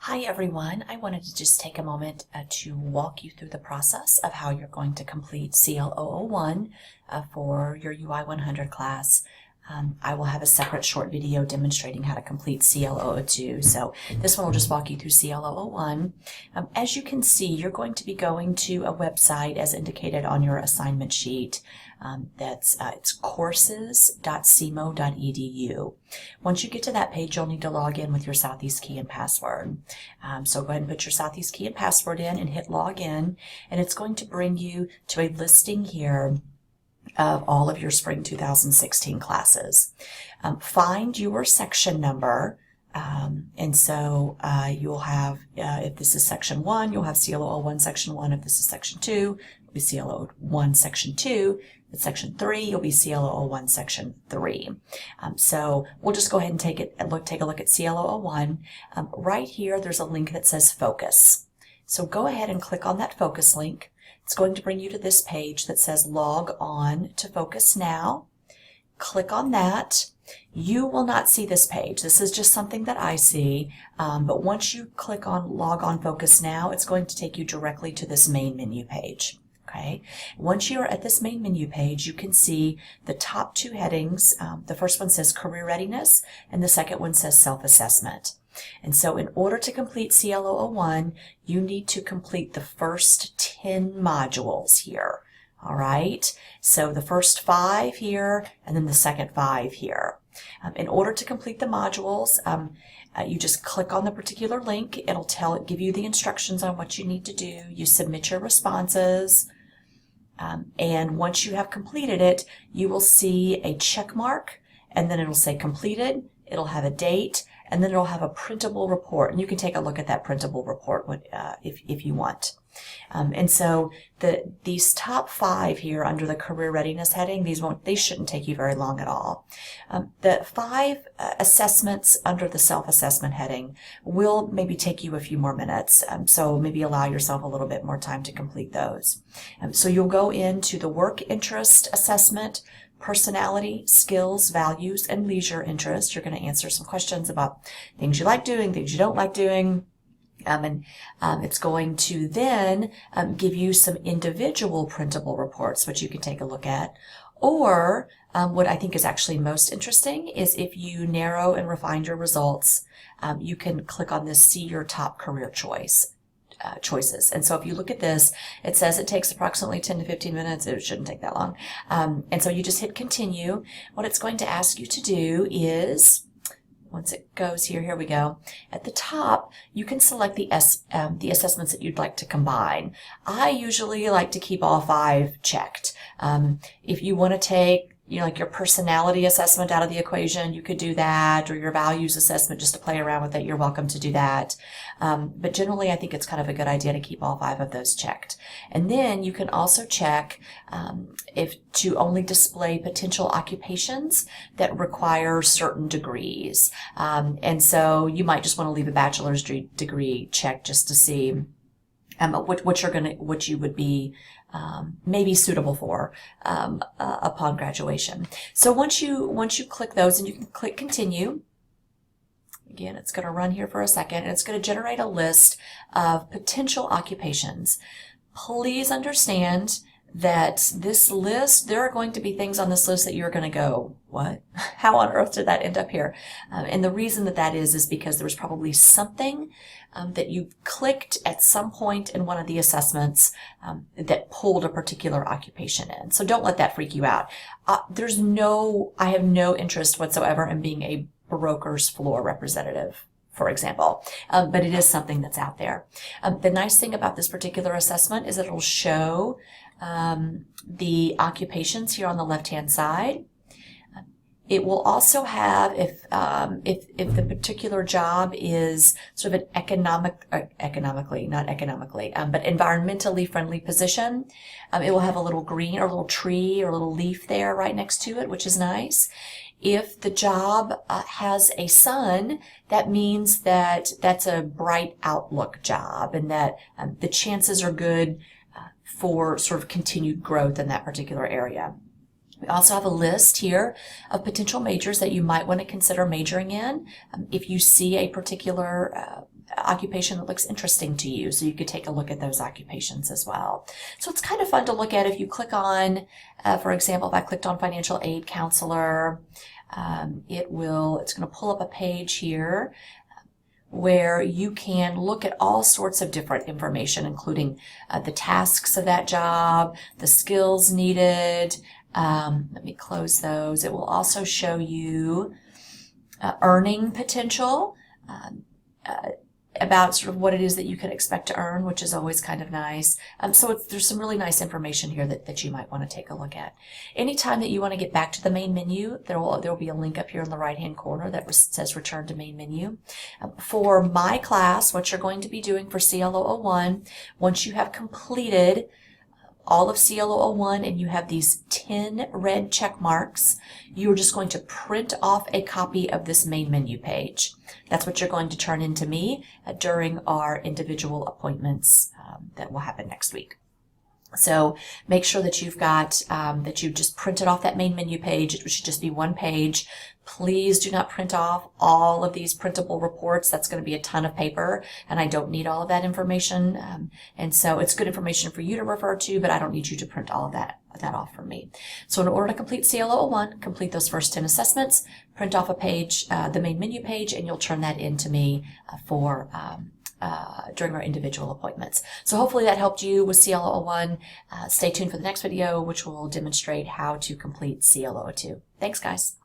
Hi everyone, I wanted to just take a moment to walk you through the process of how you're going to complete CL001 for your UI 100 class. I will have a separate short video demonstrating how to complete CL002, so this one will just walk you through CL001. As you can see, you're going to be going to a website as indicated on your assignment sheet. It's courses.cmo.edu. Once you get to that page, you'll need to log in with your Southeast key and password. So go ahead and put your Southeast key and password in and hit login, and it's going to bring you to a listing here of all of your Spring 2016 classes. Find your section number. And so you'll have, if this is section 1, you'll have CL001 section 1. If this is section 2, it'll be CL001 section 2. If it's section 3, you'll be CL001 section 3. So we'll just go ahead and take a look at CL001. Right here, there's a link that says Focus. So go ahead and click on that Focus link. It's going to bring you to this page that says Log On to Focus Now. Click on that. You will not see this page. This is just something that I see, but once you click on Log On Focus Now, it's going to take you directly to this main menu page. Okay. Once you're at this main menu page, you can see the top two headings. The first one says Career Readiness, and the second one says Self-Assessment. And so in order to complete CL001, you need to complete the first 10 modules here. All right, so the first 5 here, and then the second 5 here. In order to complete the modules, you just click on the particular link. It'll give you the instructions on what you need to do. You submit your responses, and once you have completed it, you will see a check mark, and then it'll say completed. It'll have a date, and then it'll have a printable report, and you can take a look at that printable report if you want. And so these top 5 here under the career readiness heading, they shouldn't take you very long at all. The 5 assessments under the self-assessment heading will maybe take you a few more minutes, so maybe allow yourself a little bit more time to complete those. So you'll go into the work interest assessment, personality, skills, values, and leisure interest. You're going to answer some questions about things you like doing, things you don't like doing. It's going to then give you some individual printable reports, which you can take a look at. Or what I think is actually most interesting is if you narrow and refine your results, you can click on this See Your Top Career Choices. And so if you look at this, it says it takes approximately 10 to 15 minutes. It shouldn't take that long. And so you just hit continue. What it's going to ask you to do is, once it goes here we go. At the top, you can select the assessments that you'd like to combine. I usually like to keep all 5 checked. If you want to take like your personality assessment out of the equation, you could do that, or your values assessment just to play around with it, you're welcome to do that. But generally, I think it's kind of a good idea to keep all 5 of those checked. And then you can also check if to only display potential occupations that require certain degrees. And so you might just want to leave a bachelor's degree checked just to see what you would be maybe suitable for upon graduation. So once you click those, and you can click continue. Again, it's going to run here for a second, and it's going to generate a list of potential occupations. Please understand that this list, there are going to be things on this list that you're going to go, what? How on earth did that end up here? And the reason that is because there was probably something that you clicked at some point in one of the assessments that pulled a particular occupation in. So don't let that freak you out. I have no interest whatsoever in being a broker's floor representative, for example, but it is something that's out there. The nice thing about this particular assessment is that it'll show the occupations here on the left-hand side. It will also have, if the particular job is sort of an environmentally friendly position, it will have a little green or a little tree or a little leaf there right next to it, which is nice. If the job has a sun, that means that that's a bright outlook job, and that the chances are good for sort of continued growth in that particular area. We also have a list here of potential majors that you might want to consider majoring in. If you see a particular occupation that looks interesting to you, so you could take a look at those occupations as well. So it's kind of fun to look at. If you click on, for example, if I clicked on financial aid counselor, it's going to pull up a page here where you can look at all sorts of different information, including the tasks of that job, the skills needed. Let me close those. It will also show you earning potential, about sort of what it is that you can expect to earn, which is always kind of nice. So there's some really nice information here that you might want to take a look at. Anytime that you want to get back to the main menu, there will be a link up here in the right-hand corner that says Return to Main Menu. For my class, what you're going to be doing for CL001, once you have completed all of CL001 and you have these 10 red check marks, you're just going to print off a copy of this main menu page. That's what you're going to turn in to me during our individual appointments that will happen next week. So make sure that you've got, that you've just printed off that main menu page. It should just be one page. Please do not print off all of these printable reports. That's going to be a ton of paper, and I don't need all of that information. And so it's good information for you to refer to, but I don't need you to print all of that off for me. So in order to complete CL001, complete those first 10 assessments, print off a page, the main menu page, and you'll turn that in to me for during our individual appointments. So hopefully that helped you with CL001. Stay tuned for the next video, which will demonstrate how to complete CL002. Thanks, guys.